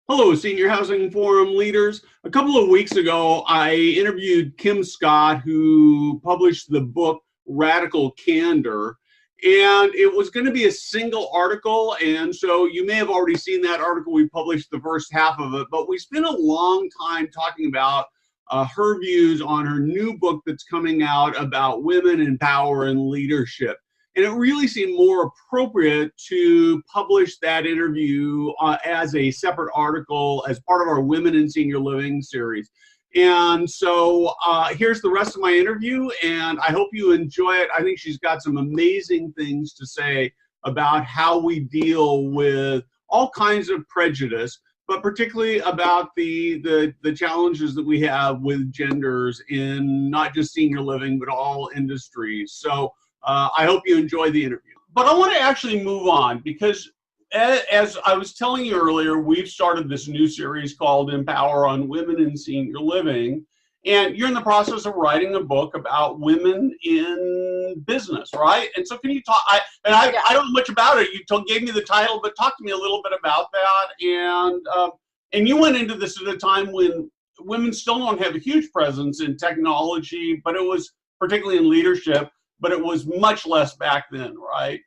Hello, Senior Housing Forum leaders. A couple of weeks ago, I interviewed Kim Scott, who published the book Radical Candor, and it was going to be a single article. And so you may have already seen that article. We published the first half of it, but we spent a long time talking about her views on her new book that's coming out about women in power and leadership. And it really seemed more appropriate to publish that interview as a separate article as part of our Women in Senior Living series. And so here's the rest of my interview, and I hope you enjoy it. I think she's got some amazing things to say about how we deal with all kinds of prejudice, but particularly about the challenges that we have with genders in not just senior living, but all industries. So I hope you enjoy the interview. But I want to actually move on because as I was telling you earlier, we've started this new series called Empower on Women in Senior Living. And you're in the process of writing a book about women in business, right? And so can you talk, I don't know much about it. You gave me the title, but talk to me a little bit about that. And you went into this at a time when women still don't have a huge presence in technology, but it was particularly in leadership, but it was much less back then, right?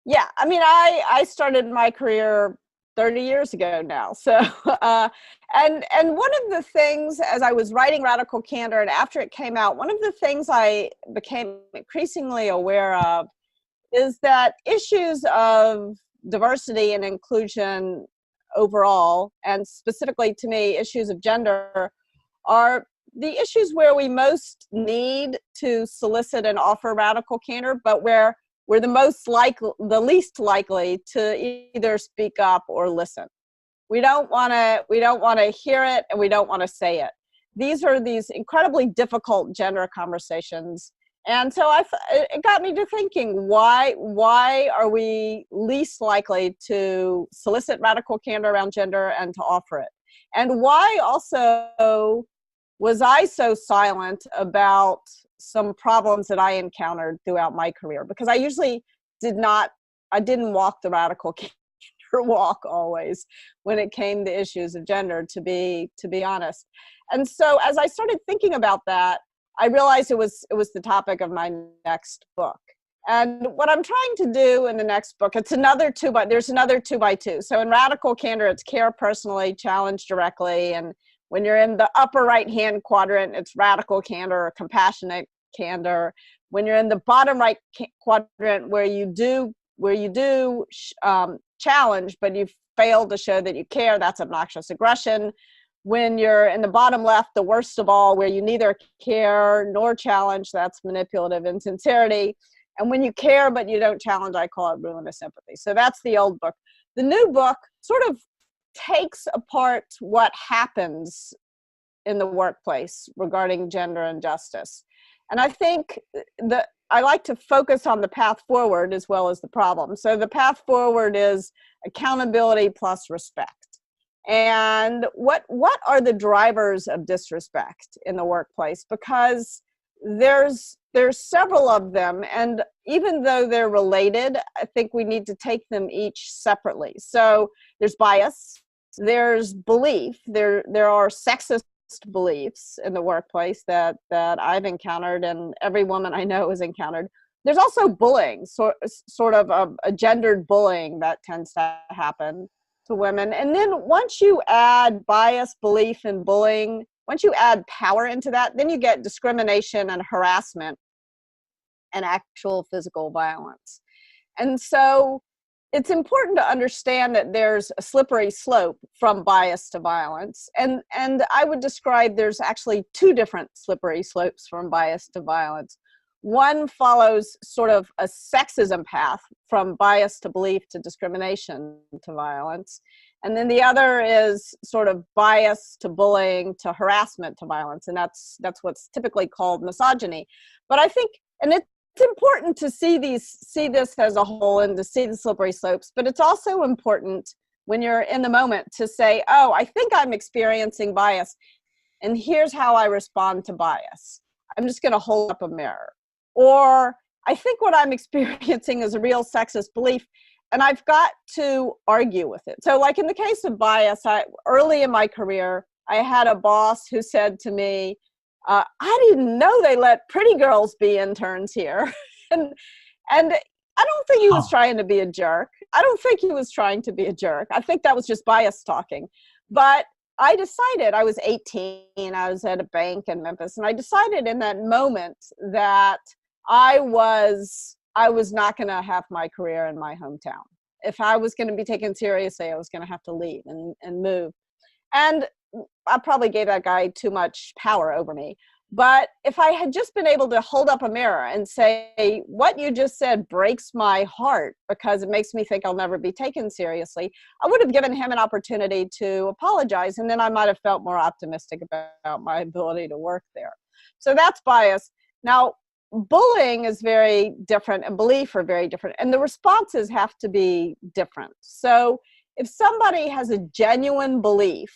Yeah, I mean, I started my career 30 years ago now. So, and one of the things, as I was writing Radical Candor and after it came out, one of the things I became increasingly aware of is that issues of diversity and inclusion overall, and specifically to me, issues of gender, are the issues where we most need to solicit and offer radical candor, but where we're the least likely to either speak up or listen. We don't want to hear it, and we don't want to say it. These are these incredibly difficult gender conversations, and so it got me to thinking: why are we least likely to solicit radical candor around gender and to offer it, and why also was I so silent about some problems that I encountered throughout my career? Because I usually didn't walk the radical candor walk always when it came to issues of gender, to be honest. And so as I started thinking about that, I realized it was the topic of my next book. And what I'm trying to do in the next book, there's another 2x2. So in Radical Candor, it's care personally, challenge directly. And when you're in the upper right-hand quadrant, it's radical candor or compassionate candor. When you're in the bottom right quadrant, where you do challenge, but you fail to show that you care, that's obnoxious aggression. When you're in the bottom left, the worst of all, where you neither care nor challenge, that's manipulative insincerity. And when you care but you don't challenge, I call it ruinous sympathy. So that's the old book. The new book sort of takes apart what happens in the workplace regarding gender and justice. And I think that I like to focus on the path forward as well as the problem. So the path forward is accountability plus respect. And what are the drivers of disrespect in the workplace? Because there's several of them, and even though they're related, I think we need to take them each separately. So there's bias, there's belief, there are sexist beliefs in the workplace that I've encountered and every woman I know has encountered. There's also bullying, sort of a gendered bullying that tends to happen to women. And then once you add bias, belief, and bullying, once you add power into that, then you get discrimination and harassment and actual physical violence. And so it's important to understand that there's a slippery slope from bias to violence. And I would describe there's actually two different slippery slopes from bias to violence. One follows sort of a sexism path from bias to belief to discrimination to violence. And then the other is sort of bias to bullying to harassment to violence. And that's what's typically called misogyny. But I think, and it's important to see this as a whole and to see the slippery slopes, but it's also important when you're in the moment to say, oh, I think I'm experiencing bias, and here's how I respond to bias. I'm just going to hold up a mirror. Or I think what I'm experiencing is a real sexist belief, and I've got to argue with it. So like in the case of bias, early in my career, I had a boss who said to me, I didn't know they let pretty girls be interns here. and I don't think he was trying to be a jerk. I don't think he was trying to be a jerk. I think that was just bias talking. But I decided, I was 18, I was at a bank in Memphis, and I decided in that moment that I was not going to have my career in my hometown. If I was going to be taken seriously, I was going to have to leave and move. And I probably gave that guy too much power over me. But if I had just been able to hold up a mirror and say, what you just said breaks my heart because it makes me think I'll never be taken seriously, I would have given him an opportunity to apologize, and then I might have felt more optimistic about my ability to work there. So that's bias. Now, bullying is very different, and belief are very different, and the responses have to be different. So if somebody has a genuine belief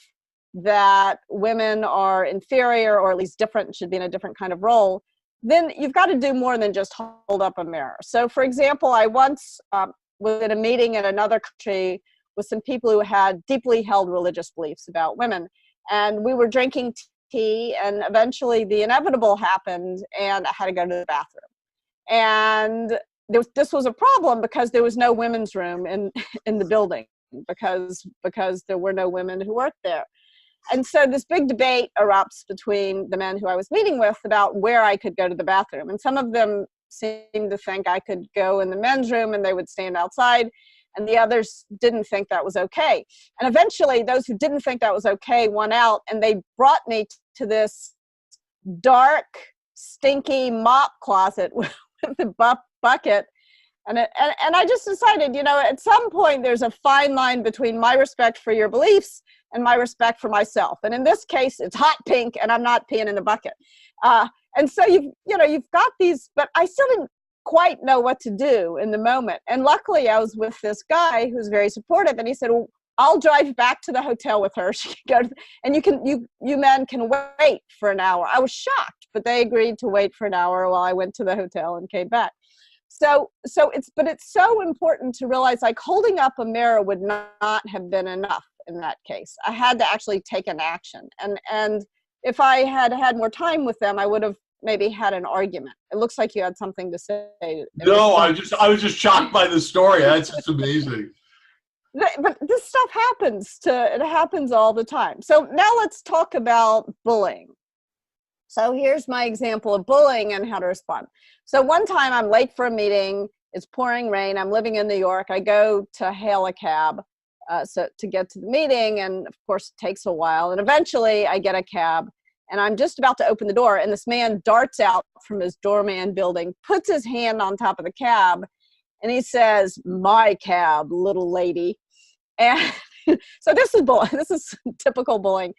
that women are inferior or at least different, should be in a different kind of role, then you've got to do more than just hold up a mirror. So for example, I once was at a meeting in another country with some people who had deeply held religious beliefs about women, and we were drinking tea, and eventually the inevitable happened and I had to go to the bathroom. And this was a problem because there was no women's room in the building because there were no women who worked there. And so this big debate erupts between the men who I was meeting with about where I could go to the bathroom. And some of them seemed to think I could go in the men's room and they would stand outside. And the others didn't think that was okay. And eventually those who didn't think that was okay won out, and they brought me to this dark, stinky mop closet with a bucket. And I just decided, at some point there's a fine line between my respect for your beliefs and my respect for myself. And in this case, it's hot pink and I'm not peeing in the bucket. And so you've got these, but I still didn't quite know what to do in the moment. And luckily I was with this guy who's very supportive, and he said, well, I'll drive back to the hotel with her. She can go, and you men can wait for an hour. I was shocked, but they agreed to wait for an hour while I went to the hotel and came back. So it's so important to realize, like, holding up a mirror would not have been enough in that case. I had to actually take an action. And if I had had more time with them, I would have maybe had an argument. It looks like you had something to say. No, I was just shocked by the story. That's just amazing. But this stuff it happens all the time. So now let's talk about bullying. So here's my example of bullying and how to respond. So one time I'm late for a meeting. It's pouring rain. I'm living in New York. I go to hail a cab to get to the meeting. And of course, it takes a while. And eventually I get a cab, and I'm just about to open the door. And this man darts out from his doorman building, puts his hand on top of the cab, and he says, "My cab, little lady." And so this is bullying. This is typical bullying.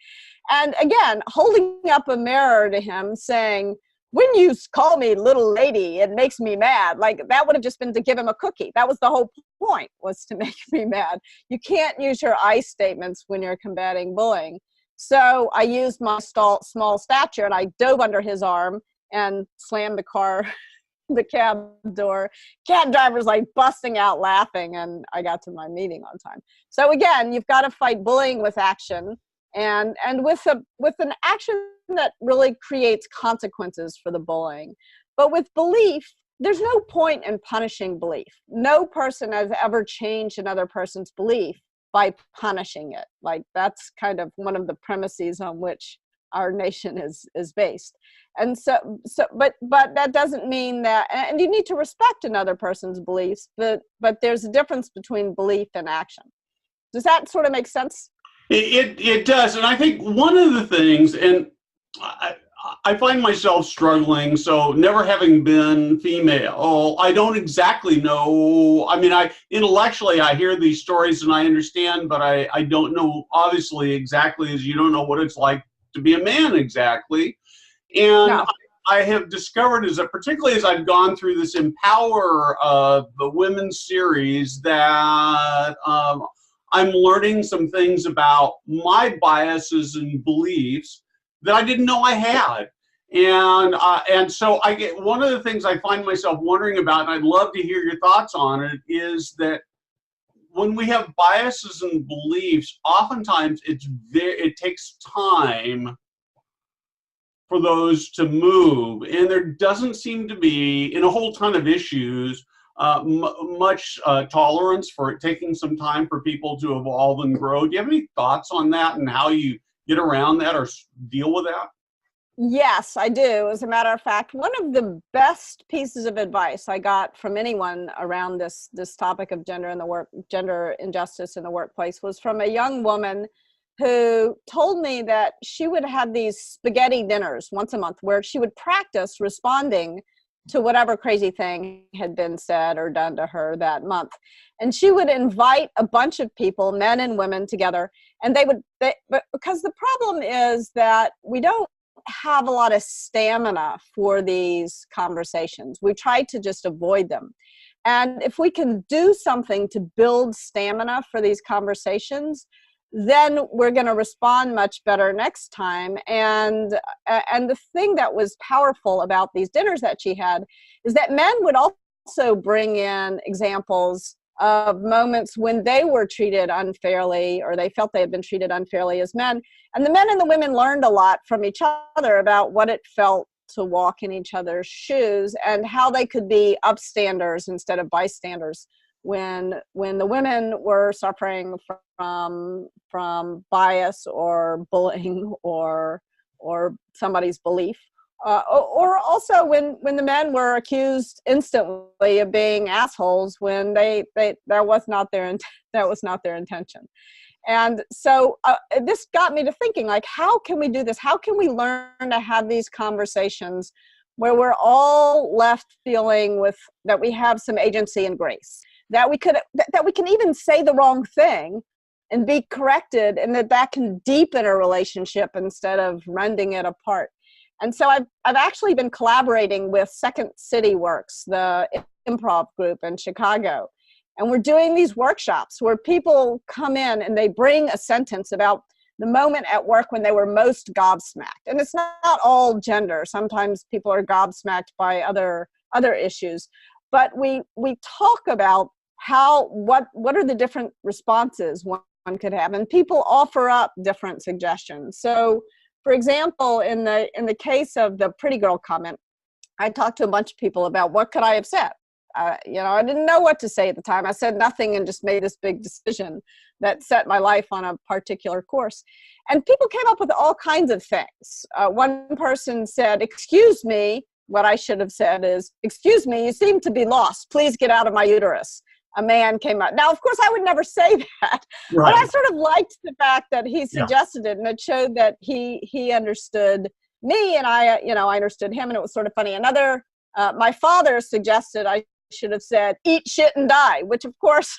And again, holding up a mirror to him saying, "When you call me little lady, it makes me mad." Like, that would have just been to give him a cookie. That was the whole point, was to make me mad. You can't use your I statements when you're combating bullying. So I used my small stature, and I dove under his arm and slammed the cab door. Cab driver's like busting out laughing, and I got to my meeting on time. So again, you've got to fight bullying with action, and with an action that really creates consequences for the bullying. But with belief, there's no point in punishing belief. No person has ever changed another person's belief by punishing it. Like, that's kind of one of the premises on which our nation is based. And but that doesn't mean that, and you need to respect another person's beliefs, but there's a difference between belief and action. Does that sort of make sense? It does. And I think one of the things, and I find myself struggling, so never having been female, I don't exactly know. I mean, intellectually, I hear these stories and I understand, but I don't know, obviously, exactly, as you don't know what it's like to be a man exactly. And no. I have discovered, particularly as I've gone through this Empower the Women series, that I'm learning some things about my biases and beliefs that I didn't know I had. And so one of the things I find myself wondering about, and I'd love to hear your thoughts on it, is that when we have biases and beliefs, oftentimes it takes time for those to move, and there doesn't seem to be, in a whole ton of issues, much tolerance for it taking some time for people to evolve and grow. Do you have any thoughts on that and how you get around that or deal with that? Yes, I do. As a matter of fact, one of the best pieces of advice I got from anyone around this topic of gender injustice in the workplace was from a young woman who told me that she would have these spaghetti dinners once a month where she would practice responding to whatever crazy thing had been said or done to her that month. And she would invite a bunch of people, men and women, together, and but because the problem is that we don't have a lot of stamina for these conversations. We try to just avoid them. And if we can do something to build stamina for these conversations, then we're going to respond much better next time. And the thing that was powerful about these dinners that she had is that men would also bring in examples of moments when they were treated unfairly, or they felt they had been treated unfairly as men. And the men and the women learned a lot from each other about what it felt to walk in each other's shoes and how they could be upstanders instead of bystanders when the women were suffering from bias or bullying or somebody's belief. Or also when the men were accused instantly of being assholes when that was not their intention. And so this got me to thinking, like, how can we do this? How can we learn to have these conversations where we're all left feeling that we have some agency and grace, that we can even say the wrong thing and be corrected, and that can deepen a relationship instead of rending it apart. And so I've actually been collaborating with Second City Works, the improv group in Chicago. And we're doing these workshops where people come in and they bring a sentence about the moment at work when they were most gobsmacked. And it's not all gender. Sometimes people are gobsmacked by other issues. But we talk about what are the different responses one could have. And people offer up different suggestions. So, for example, in the case of the pretty girl comment, I talked to a bunch of people about what could I have said. I didn't know what to say at the time. I said nothing and just made this big decision that set my life on a particular course. And people came up with all kinds of things. One person said, "Excuse me," what I should have said is, "Excuse me, you seem to be lost. Please get out of my uterus." A man came out. Now, of course, I would never say that, Right. but I sort of liked the fact that he suggested it, and it showed that he understood me, and I understood him, and it was sort of funny. Another, my father suggested I should have said, "Eat shit and die," which, of course,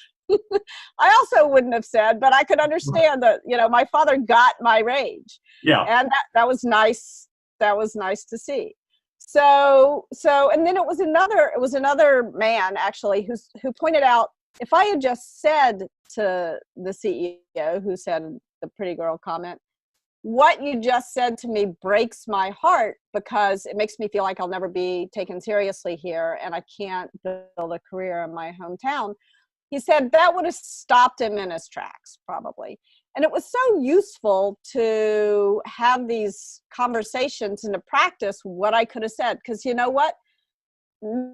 I also wouldn't have said, but I could understand that, my father got my rage. Yeah. And that was nice. That was nice to see. So, and then it was another man actually who pointed out, if I had just said to the CEO who said the pretty girl comment, "What you just said to me breaks my heart because it makes me feel like I'll never be taken seriously here and I can't build a career in my hometown," he said that would have stopped him in his tracks, probably. And it was so useful to have these conversations and to practice what I could have said. Because you know what?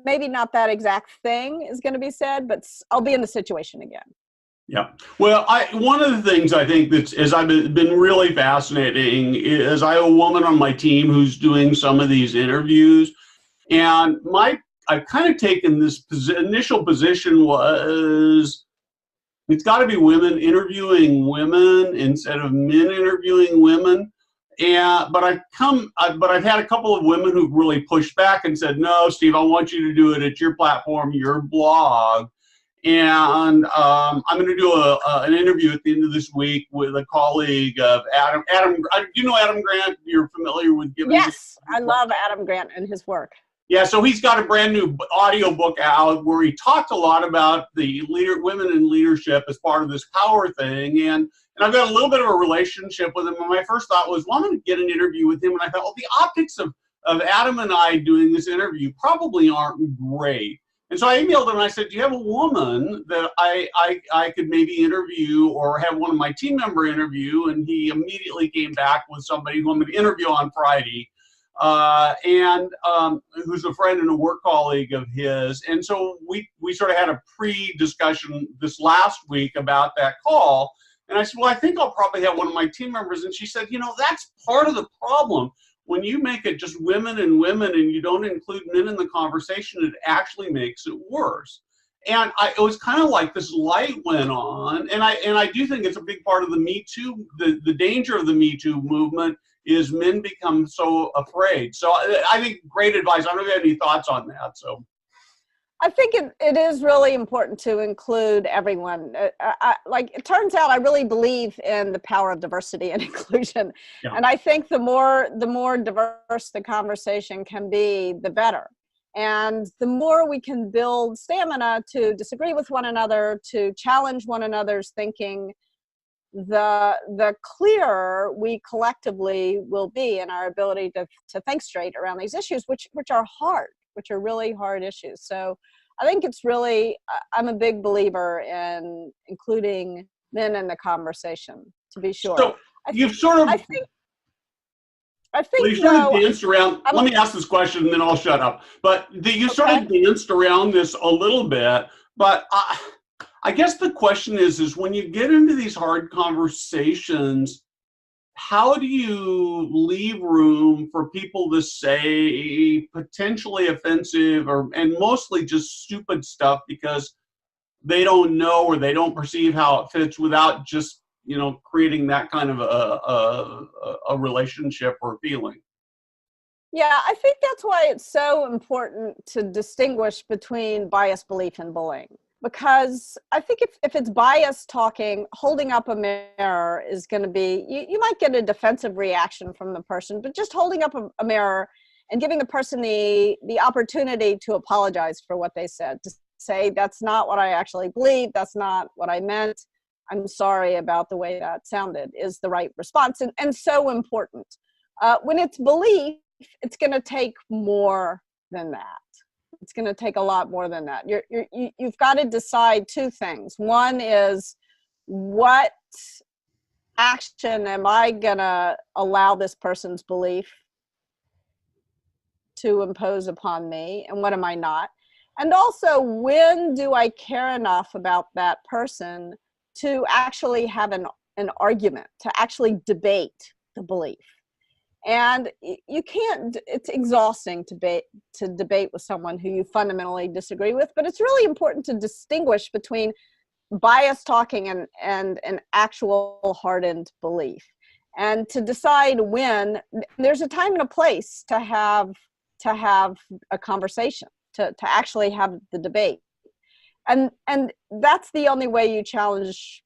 Maybe not that exact thing is going to be said, but I'll be in the situation again. Yeah. Well, one of the things I think has been really fascinating is I have a woman on my team who's doing some of these interviews, and I've kind of taken this initial position was it's got to be women interviewing women instead of men interviewing women. But I've had a couple of women who've really pushed back and said, "No, Steve, I want you to do it at your platform, your blog." And I'm going to do an interview at the end of this week with a colleague of Adam. Do you know Adam Grant? You're familiar with giving? Yes, I love Adam Grant and his work. Yeah, so he's got a brand new audio book out where he talked a lot about the women in leadership as part of this power thing. And I've got a little bit of a relationship with him. And my first thought was, well, I'm going to get an interview with him. And I thought, well, the optics of Adam and I doing this interview probably aren't great. And so I emailed him and I said, do you have a woman that I could maybe interview or have one of my team member interview? And he immediately came back with somebody who I'm going to interview on Friday, and who's a friend and a work colleague of his. And so we sort of had a pre-discussion this last week about that call. And I said, well, I think I'll probably have one of my team members. And she said, you know, that's part of the problem. When you make it just women and you don't include men in the conversation, it actually makes it worse. And it was kind of like this light went on. And I do think it's a big part of the Me Too. The danger of the Me Too movement is men become so afraid. So I think great advice. I don't know if you have any thoughts on that. So I think it is really important to include everyone. It turns out I really believe in the power of diversity and inclusion. Yeah. And I think the more diverse the conversation can be, the better. And the more we can build stamina to disagree with one another, to challenge one another's thinking, the clearer we collectively will be in our ability to think straight around these issues, which are hard, which are really hard issues. So I think it's really, I'm a big believer in including men in the conversation, to be sure. So you've sort of, I think well, you sort of danced around, let me ask this question and then I'll shut up. But you sort of danced around this a little bit, but I guess the question is when you get into these hard conversations, how do you leave room for people to say potentially offensive and mostly just stupid stuff because they don't know or they don't perceive how it fits without just, you know, creating that kind of a relationship or feeling? Yeah, I think that's why it's so important to distinguish between bias, belief, and bullying. Because I think if it's bias talking, holding up a mirror is going to be, you might get a defensive reaction from the person, but just holding up a mirror and giving the person the opportunity to apologize for what they said, to say, that's not what I actually believe, that's not what I meant, I'm sorry about the way that sounded, is the right response, and so important. When it's belief, it's going to take more than that. It's going to take a lot more than that. You've got to decide two things. One is, what action am I going to allow this person's belief to impose upon me, and what am I not? And also, when do I care enough about that person to actually have an argument, to actually debate the belief? And you can't, it's exhausting to debate with someone who you fundamentally disagree with, but it's really important to distinguish between bias talking and an actual hardened belief. And to decide when, there's a time and a place to have a conversation, to actually have the debate. And that's the only way you challenge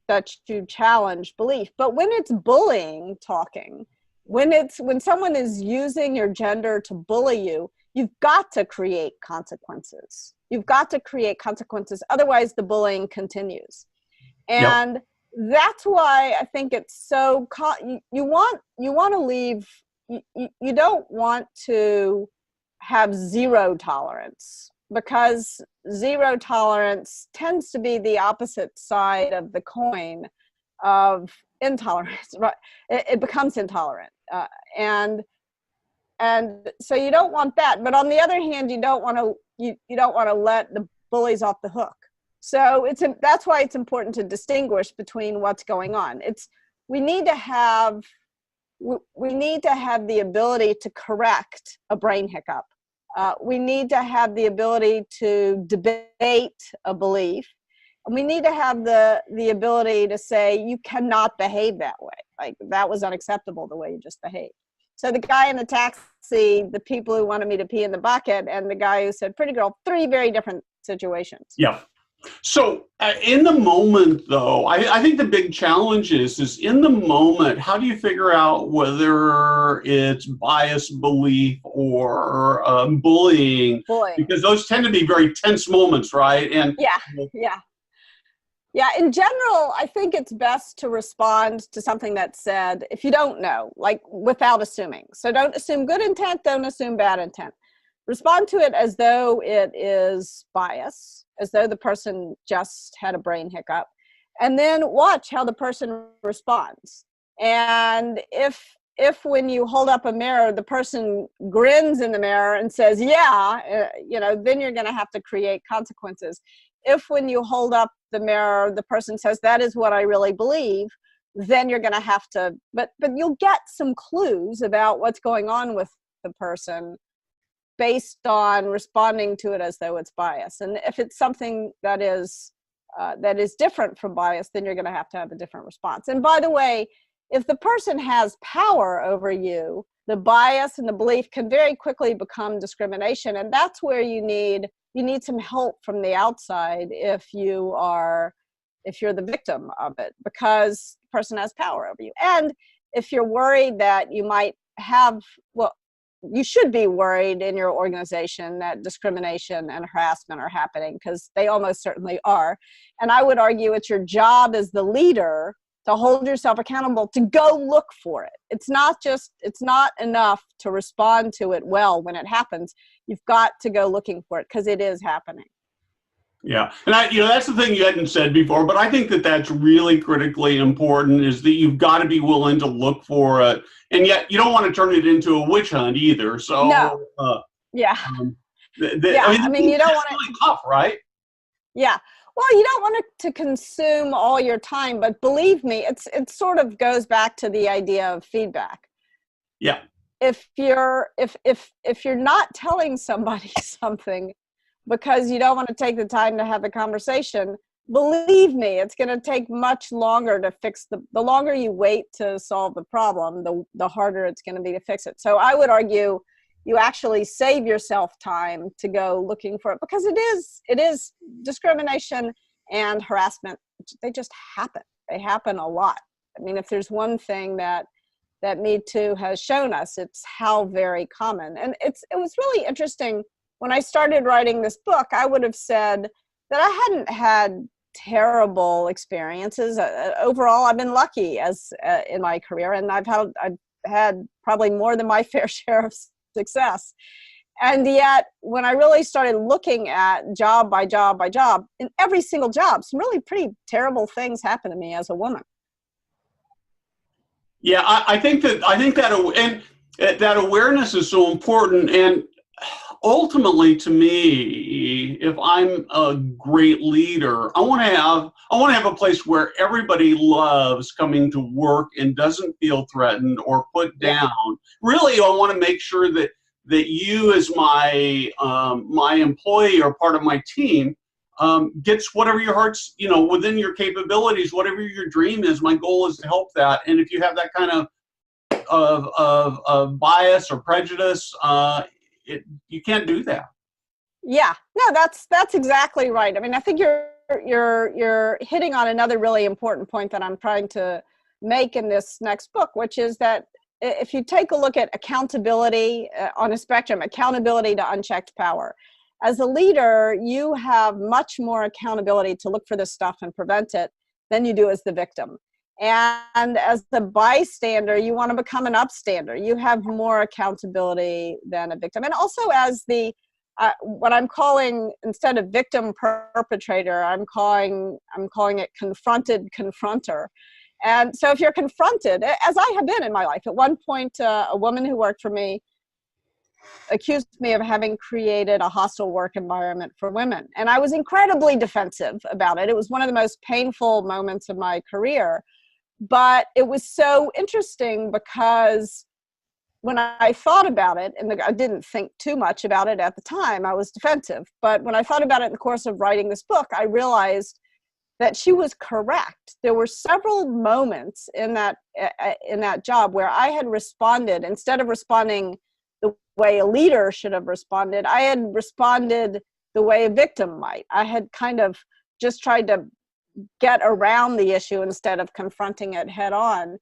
belief. But when it's bullying talking, when someone is using your gender to bully you, you've got to create consequences. You've got to create consequences. Otherwise, the bullying continues. And that's why I think it's so, you want to leave, you don't want to have zero tolerance, because zero tolerance tends to be the opposite side of the coin of intolerance, right? It becomes intolerant. And so you don't want that, but on the other hand, you don't want to let the bullies off the hook. So that's why it's important to distinguish between what's going on. We need to have the ability to correct a brain hiccup. We need to have the ability to debate a belief. And we need to have the ability to say, you cannot behave that way. Like, that was unacceptable, the way you just behaved. So the guy in the taxi, the people who wanted me to pee in the bucket, and the guy who said pretty girl, 3 very different situations. Yeah. So in the moment, though, I think the big challenge is in the moment, how do you figure out whether it's bias, belief, or bullying? Because those tend to be very tense moments, right? And Yeah, in general, I think it's best to respond to something that's said if you don't know, like without assuming. So don't assume good intent, don't assume bad intent. respond to it as though it is bias, as though the person just had a brain hiccup, and then watch how the person responds. And if when you hold up a mirror, the person grins in the mirror and says, yeah, then you're going to have to create consequences. If when you hold up the mirror, the person says, that is what I really believe, then you're going to have to, but you'll get some clues about what's going on with the person based on responding to it as though it's bias. And if it's something that is different from bias, then you're going to have a different response. And by the way, if the person has power over you, the bias and the belief can very quickly become discrimination. And that's where you need some help from the outside if you're the victim of it, because the person has power over you. And if you're worried that you might have, well, you should be worried in your organization that discrimination and harassment are happening, because they almost certainly are. And I would argue it's your job as the leader to hold yourself accountable, to go look for it. It's not enough to respond to it well when it happens. You've got to go looking for it, because it is happening. Yeah, and that's the thing you hadn't said before, but I think that that's really critically important, is that you've got to be willing to look for it, and yet you don't want to turn it into a witch hunt either. So no. Yeah. I mean, you don't want really tough, right? Yeah. Well, you don't want it to consume all your time, but believe me, it sort of goes back to the idea of feedback. Yeah. If you're not telling somebody something because you don't want to take the time to have the conversation, believe me, it's going to take much longer to fix the longer you wait to solve the problem, the harder it's going to be to fix it. So I would argue you actually save yourself time to go looking for it, because it is discrimination and harassment. They just happen. They happen a lot. I mean, if there's one thing that Me Too has shown us, it's how very common. And it was really interesting. When I started writing this book, I would have said that I hadn't had terrible experiences. Overall, I've been lucky in my career, and I've had probably more than my fair share of success. And yet, when I really started looking at job by job by job, in every single job, some really pretty terrible things happened to me as a woman. Yeah, I think that awareness is so important. And ultimately, to me, if I'm a great leader, I want to have a place where everybody loves coming to work and doesn't feel threatened or put down. Really, I want to make sure that you, as my employee or part of my team, gets whatever your heart's, within your capabilities, whatever your dream is. My goal is to help that. And if you have that kind of bias or prejudice, you can't do that. Yeah, no, that's exactly right. I mean, I think you're hitting on another really important point that I'm trying to make in this next book, which is that if you take a look at accountability on a spectrum, accountability to unchecked power, as a leader, you have much more accountability to look for this stuff and prevent it than you do as the victim. And as the bystander, you want to become an upstander. You have more accountability than a victim. And also as what I'm calling, instead of victim perpetrator, I'm calling it confronted confronter. And so if you're confronted, as I have been in my life, at one point, a woman who worked for me accused me of having created a hostile work environment for women. And I was incredibly defensive about it. It was one of the most painful moments of my career. But it was so interesting because when I thought about it, and I didn't think too much about it at the time, I was defensive. But when I thought about it in the course of writing this book, I realized that she was correct. There were several moments in that job where I had responded, instead of responding the way a leader should have responded, I had responded the way a victim might. I had kind of just tried to get around the issue instead of confronting it head on.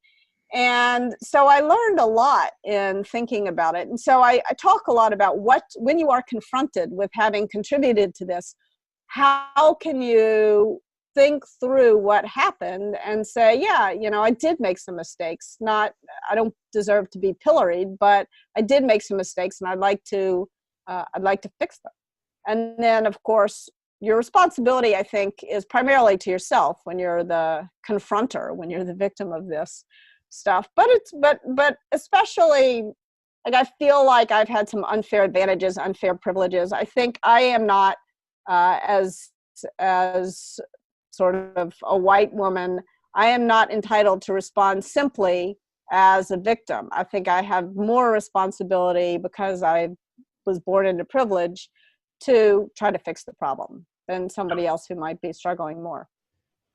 And so I learned a lot in thinking about it. And so I talk a lot about when you are confronted with having contributed to this, how can you think through what happened and say, yeah, I did make some mistakes. I don't deserve to be pilloried, but I did make some mistakes, and I'd like to I'd like to fix them. And then, of course, your responsibility, I think, is primarily to yourself when you're the confronter, when you're the victim of this stuff. But especially, like, I feel like I've had some unfair advantages, unfair privileges. I think I am not as sort of a white woman, I am not entitled to respond simply as a victim. I think I have more responsibility because I was born into privilege to try to fix the problem than somebody else who might be struggling more.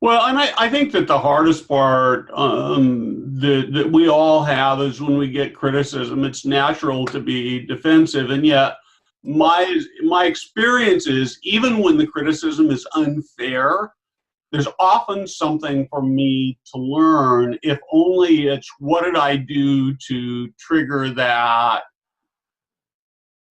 Well, and I think that the hardest part that we all have is when we get criticism. It's natural to be defensive, and yet my experience is even when the criticism is unfair, there's often something for me to learn. If only it's what did I do to trigger that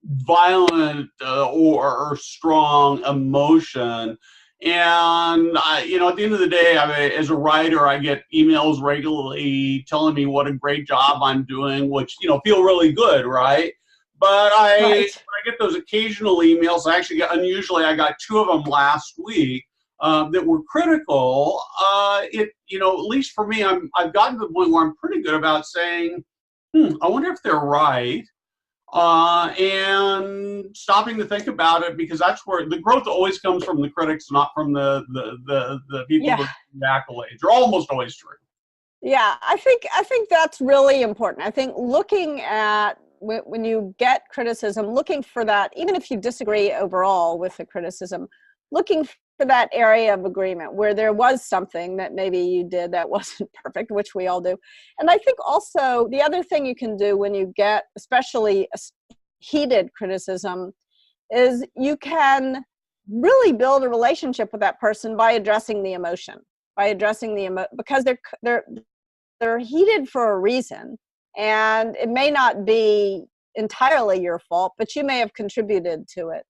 violent or strong emotion. And at the end of the day, as a writer, I get emails regularly telling me what a great job I'm doing, which feel really good, right? But I get those occasional emails. Unusually, I got 2 of them last week that were critical. At least for me, I've gotten to the point where I'm pretty good about saying, I wonder if they're right. And stopping to think about it, because that's where the growth always comes from, the critics, not from the people who give accolades. They're almost always true. Yeah, I think that's really important. I think looking at when you get criticism, looking for that, even if you disagree overall with the criticism, looking for that area of agreement where there was something that maybe you did that wasn't perfect, which we all do. And I think also the other thing you can do when you get especially heated criticism is you can really build a relationship with that person by addressing the emotion, because they're heated for a reason, and it may not be entirely your fault, but you may have contributed to it.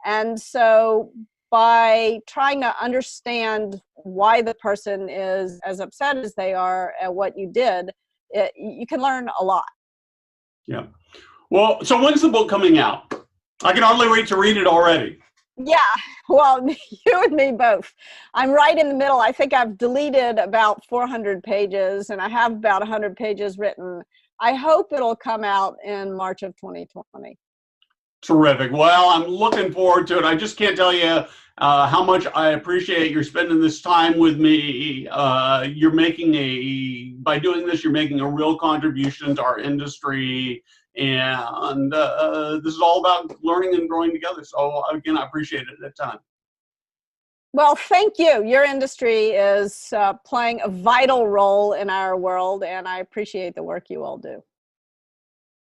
And so by trying to understand why the person is as upset as they are at what you did, you can learn a lot. Yeah. Well, so when's the book coming out? I can hardly wait to read it already. Yeah, well, you and me both. I'm right in the middle. I think I've deleted about 400 pages, and I have about 100 pages written. I hope it'll come out in March of 2020. Terrific. Well, I'm looking forward to it. I just can't tell you how much I appreciate your spending this time with me. By doing this, you're making a real contribution to our industry. And this is all about learning and growing together. So again, I appreciate it at that time. Well, thank you. Your industry is playing a vital role in our world, and I appreciate the work you all do.